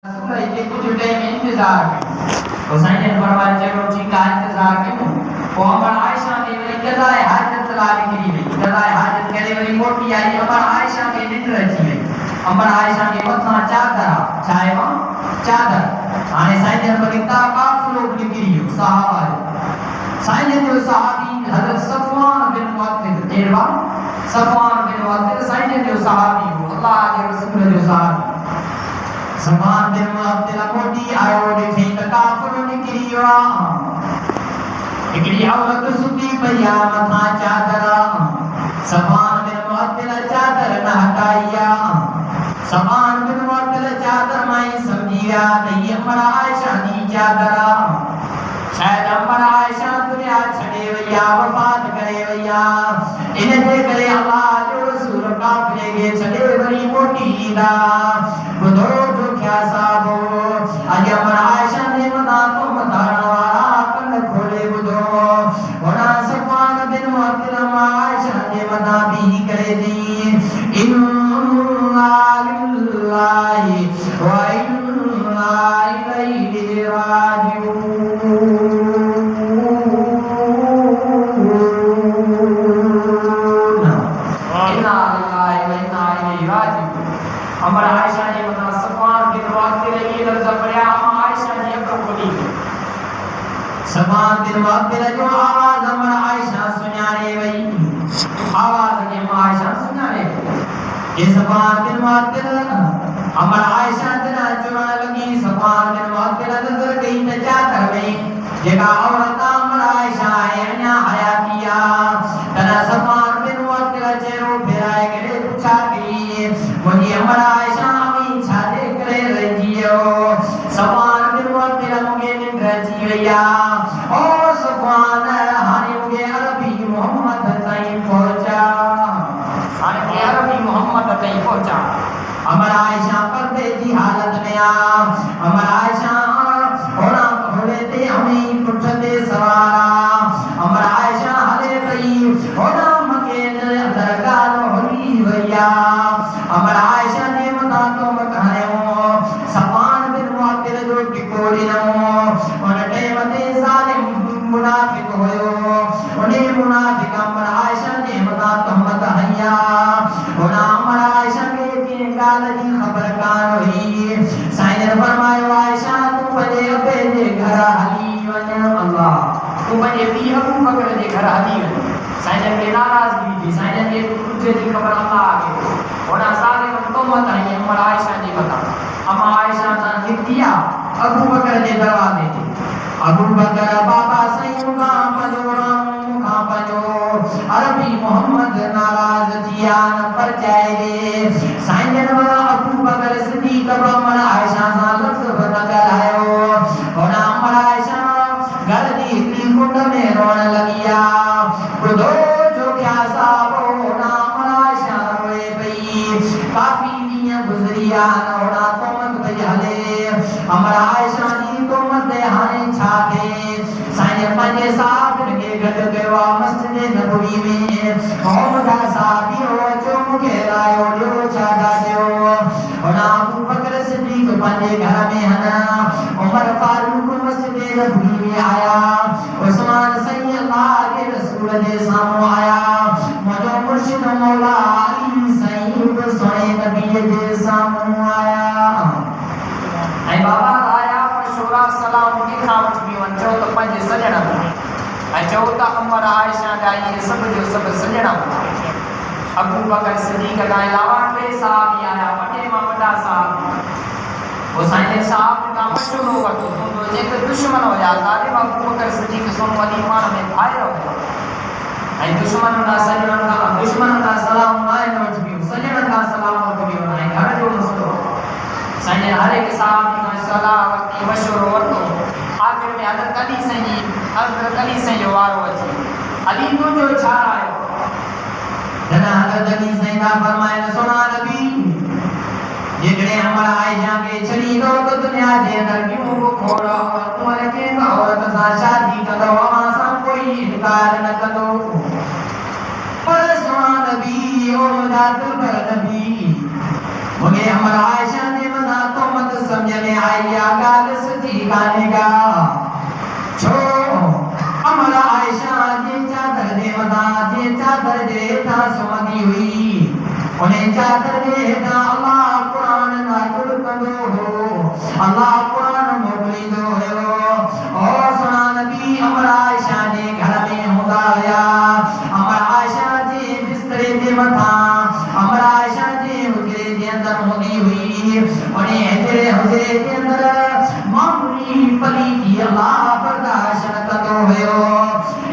रसूल के कुछ टाइम इंतजार हुसैन ने फरमाया चलो ठीक है इंतजार क्यों वो अमर आयशा ने कज़ाए हाजत ला निकली गई कज़ाए हाजत करे वरी मोटी आई अमर आयशा के निंद अची गई अमर आयशा के मथा चादर चाहे मां चादर हाने साईं जन बरिता काफिलो निकली वियो सहाबा साईं जो सहाबी हजरत सफवान बिन मुअत्तिल एरवा सफवान बिन मुअत्तिल साईं जो सहाबी अल्लाह के रसूल जो सहाबी सफवान बिन मुअत्तिल मोटी आयो देखे त काफिलो निकली वियो हिकड़ी औरत सुती पया मथा चादर सफवान बिन मुअत्तिल चादर न हटाइया सफवान बिन मुअत्तिल चादर माई समझिया नहीं अमर आयशा दी चादर शायद अमर आयशा दुनिया छड़े वैया वफात करे वैया इनजे करे अल्लाह जो रसूल काफिले के छड़े वरी मोटी दा बुधो जो क्या साबो आज अमर आयशा ने मना तो मदारण वाला कन खोले बुधो वना सफवान बिन मुअत्तिल आयशा ने मना भी करे दी इन्ना लिल्लाहि व इन्ना इलैहि राजिऊन अमर आयशा ने मना सफवान बिन मुअत्तिल ये लफ्ज पढ़या अम्मा आयशा जी अख खोली सफवान बिन मुअत्तिल जो आवाज अमर आयशा सुनाने वई आवाज के अम्मा आयशा सुनाने ये सफवान बिन मुअत्तिल अमर आयशा जना चुरा लगी सफवान बिन मुअत्तिल नजर गई त चादर में जेका औरत अमर आयशा है अन्या हयातिया तना सफवान बिन मुअत्तिल चेहरो फेराए करे पूछा कि मुझे अमर आयशा में छादे करे रजियो सफवान बिन मुअत्तिल मुगे निंद रजी गया ओ सफवान हाने मुगे अरबी मोहम्मद ताई पहुंचा हाने अरबी मोहम्मद ताई पहुंचा अमर आयशा पर्दे की हालत में आ अमर आयशा होना होले ते हमें पुछते सवारा अमर आयशा हले पई होना मके अंदर गाल होली भैया अमर आयशा ने मता तो मकायो सफवान बिन मुअत्तिल जो टिकोड़ी न उन टाइम ते जालिम मुनाफिक होयो उन्हें मुनाफिक अमर आयशा ने मता तो मत हया होना अमर आयशा के गाल जी खबर कान हुई साईं ने फरमायो आयशा तू पंहिंजे अबे जे घर हली वञ अल्लाह तू पंहिंजे पीउ अबू बकर जे घर हली वञ साईं ने नाराज़गी थी साईं ने तुझे जी खबर अल्लाह के होना साले तो मत आई अमर आयशा जी मता अम्मा आयशा ता निकिया अबू बकर जे दरवाजे ते अबू बकर बाबा साईं का पंजो अरबी मोहम्मद नाराज जिया न पर जाए दे साईं ने अबू बकर सिद्दीक अमर आयशा सा लफ्ज बदल आयो और अमर आयशा घर दी कुंड में रोने लगिया बुधो जो क्या साबो ना अमर आयशा रोए पई काफी दिन गुजरिया नोड़ा तो मत बजले अमर आयशा दी तो मत हाने छाते साईं पंजे साहब के गड केवा मस्जिद नबवी में कौम दा साबी हो जो मुके लायो जो छादा जो और अबू बकर सिद्दीक पंजे घर में हना उमर फारूक मस्जिद नबवी में आया उस्मान सही अल्लाह के रसूल दे सामने आया मजो मुर्शिद मौला अली सईद सोने नबी दे सामने आया ऐ बाबा आया मशूरा सलाम के खावत भी वंचो तो पंजे सजणा ऐ चो त अमर आयशा गाई सब जो सब सजणा अबू बकर सिद्दीक का अलावा टे साहब आया वटे मां वडा साहब वो साईं साहब का मशहूर वठो तो जेक दुश्मन हो जा ताले अबू बकर सिद्दीक सोन वाली ईमान में भाई रहो ऐ दुश्मन का सलाम आए नोट भी सजण का सलाम हो भी ना घर जो मस्तो साईं हर एक साहब का सलाम वती मशहूर वठो आखिर में हज़रत अली सही जो वारो अची अली तो जो छा आयो जना हज़रत अली सही ना फरमाए सोना नबी जेकरे अमर आयशा के छड़ी दो तो दुनिया जे अंदर क्यों को खोड़ा उमर के औरत सा शादी करो अमा सा कोई इनकार न करो पर सोना नबी ओ जात पर नबी मुझे अमर आयशा ने मना तो मत समझ में आई गाल सजी गाने का छो अमरा आयशा जे चादर दे मदा जे चादर दे था सुमदी हुई उन्हें चादर दे था अल्लाह कुरान नाज़िल कंदो हो अल्लाह कुरान मोकली दो हो और सुना नबी अमरा आयशा जे घर में होदा या अमरा आयशा जे बिस्तरे दे मथा अमरा आयशा जे हुजरे दे अंदर होदी हुई उन्हें हुजरे दे अंदर मामूली पली की अल्लाह बर्दाश्त कंदो हो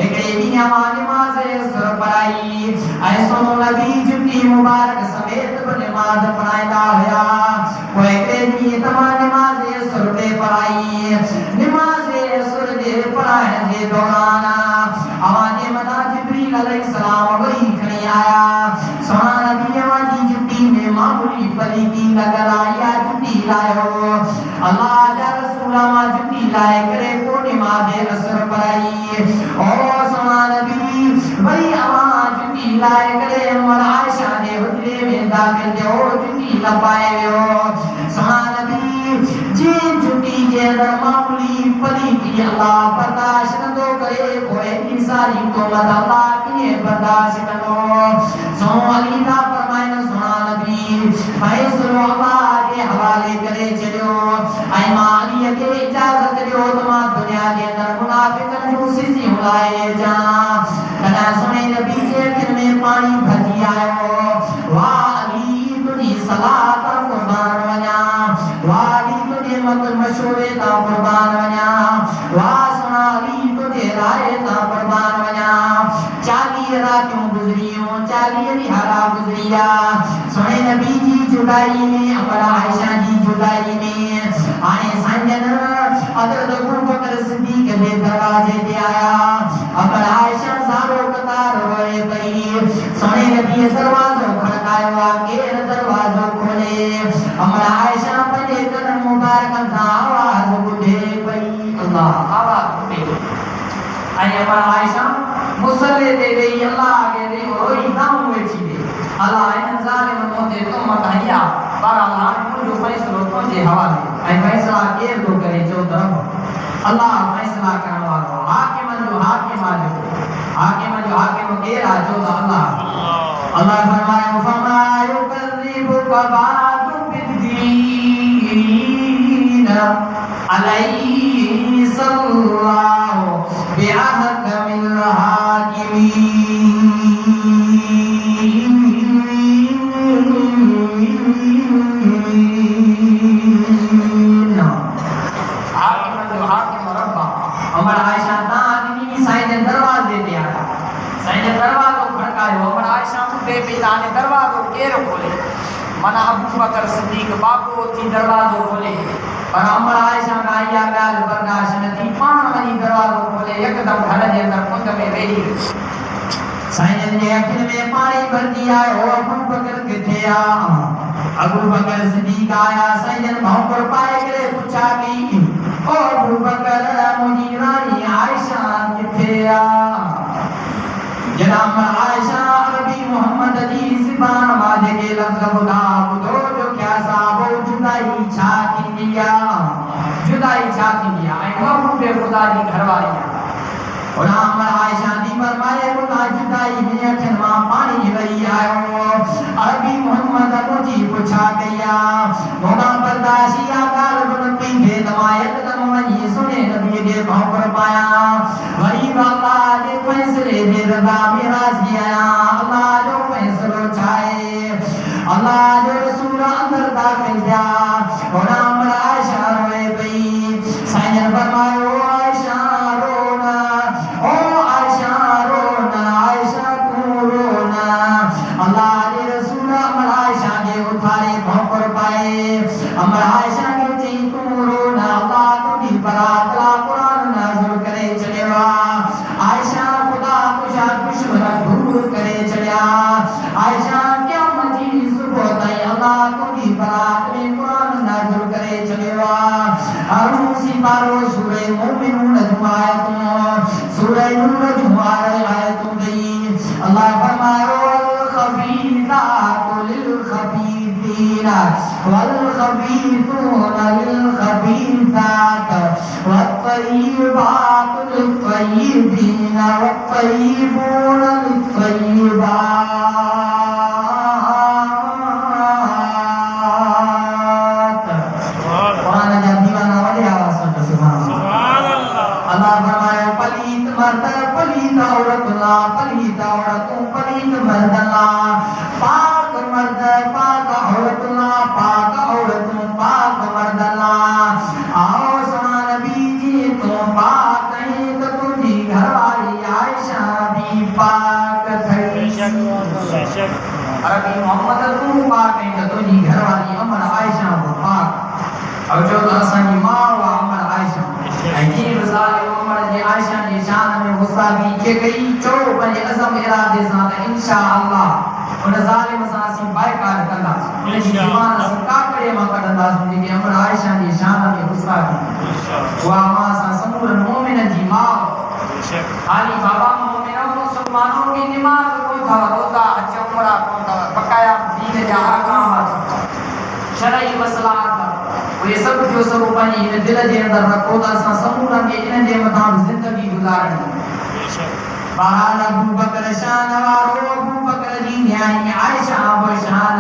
एक नमाज सुर पढ़ाई ऐसो नबी जुटी मुबारक समेत नमाज पढ़ाया होया वो एक तमाम नमाज सुर पे पढ़ाई नमाज सुर दे पढ़ाने के दौरान आवाज़ मदा जिब्रील अलैहिस्सलाम वही खड़ी आया सोना नबी आवाज़ जुटी में मामूली पली की लगलाया जुटी लायो अल्लाह या रसूल मा जुटी लाए करे को नमाज सुर पढ़ाई और सोना नबी वही आवाज जुटी लाए करे अमर आयशा ने हुजरे में दाखिल जो जुटी लपाए हो सोना नबी जी जुटी के अंदर मामूली पली की अल्लाह बर्दाश्त न दो करे कोई की सारी को मत अल्लाह की बर्दाश्त करो सो अली दा फरमाए सोना नबी भाई सुनो अल्लाह के हवाले करे चलो आई माली के इजाजत दो तुम दुनिया के अंदर मुनाफिकन जो सिसी हुलाए जा कना सुने नबी के दिल में पानी भजी आयो वाह अली तुझी सलात कुर्बान वना वाह अली तुझे मत मशवरे ता कुर्बान वना वाह सुना अली तुझे राय ता कुर्बान वना 40 रातों गुजरियों 40 निहारा गुजरिया सुने नबी जी जुदाई में अमरा आयशा जी जुदाई में आए संजन हजरत अबू बकर सिद्दीक के दरवाजे पे आया अमरा आयशा सारो कतार रोए पई सुने नबी दरवाजा खड़काया के दरवाजा खोले अमरा आयशा पहले कदम मुबारक का आवाज उठे पई अल्लाह आवाज उठे आई अमरा आयशा मुसल्ले दे गई अल्लाह आगे रे रोई ना हुए चीजे अल्लाह इन जालिम मोते तुम मताया पर अल्लाह को जो फैसला को जे हवाले आई फैसला के दो करे जो तरफ अल्लाह फैसला करने वाला हाकिम जो हाकिम के राजो अल्लाह अल्लाह फरमाए फमा युकज़िबु कबादु बिद्दीन अलैहि सल्लल्लाहु बिअहकमिल हाकिमीन अमर आयशा ता आदमी साईं दरवाजे पे आया साईं दरवाजो खड़कायो अमर आयशा उठे पे ताने दरवाजो केरो खोले मना अबू बकर सिद्दीक बाबू थी दरवाजो खोले पर अमर आयशा का या गाल बर्दाश्त न थी पान वनी दरवाजो खोले एकदम घर के अंदर कुंड में वेही साईं ने अखिल में पानी भर दिया ओ अबू बकर किथे आ अबू बकर सिद्दीक आया साईं भाव पर पाए करे पूछा की ओ अबू बकर मुझी रानी आयशा किथे आ जनाब आयशा अरबी मोहम्मद जी ज़बान वादे के लफ्ज़ बुधा बुधो जो क्या साबो जुदाई छा थींदिया ऐं महबूबे खुदा जी घरवारी और अमर आयशा दी फरमाए खुदा जुदाई में अखिन मां पानी वही आयो अरबी मोहम्मद मुझी पूछा गया मोगा बर्दाशिया गाल बन पिंगे दवायत तम वही सुने नबी दे भाव पाया वही अल्लाह दे फैसले दे रजा में राजी आया अल्लाह जो फैसलो चाहे अल्लाह जो रसूल अंदर दाखिल जा और अमर आयशा रोए पई साईं फरमायो आयशा रोना ओ आयशा रोना आयशा तू रोना अल्लाह दे रसूल अमर आयशा के उठारे भौंकर पाए अमर आयशा के चई तू रोना अल्लाह तुझी बरात ला कुरान नाज़िल करे चलेवा आयशा खुदा तुझा दुश्मन दूर करे चलिया आयशा क्या मजी सुबह ताई अल्लाह तुझी बरात में कुरान नाज़िल करे चलेवा अरूसी पारो सूरह मोमिनून जुमायत सूरह नूर जुमार आयत गई अल्लाह फरमायो अल खबीसातु लिल खबीसीन والخبيثون للخبيثات والطيبات للطيبين والطيبون للطيبات قرآن जब दीवाना वाले आवाज सुनते सुभान अल्लाह फरमाया पलीत मर्द पलीत औरत ना पलीत औरतों पलीत मर्द ना पाक मर्द पाक औरत ना पाक औरतों पाक मर्द ना आओ सुना नबी जी तो पाक नहीं तो तुझी घरवाली आयशा भी पाक थी अरबी मोहम्मद तू पाक नहीं तो तुझी घरवाली अमर आयशा वो पाक और जो असांजी मां वा अमर आयशा अजीब ज़ालिम उमर जी आयशा जी शान में गुस्ताखी के कई चो पंहिंजे अज़म इरादे सां त इंशाअल्लाह उन ज़ालिम सां असीं बाइकाट कंदासीं उन जी ज़बान असीं काकड़े मां कढंदासीं जेके अमर आयशा जी शान में गुस्ताखी उहा मां सां समूरनि मोमिननि जी मां हाली बाबा मोमिनो मुसलमानों की नमाज कोन था रोज़ा हज उमरा कोन था बकाया दीन जा अहकाम शरई मसला ये सब जो सब पानी इन दिल जे अंदर रखो ता असां समूरा के इन जे मथां जिंदगी गुजारणी बहाल अबू बकर शान वारो अबू बकर जी न्याणी आयशा शान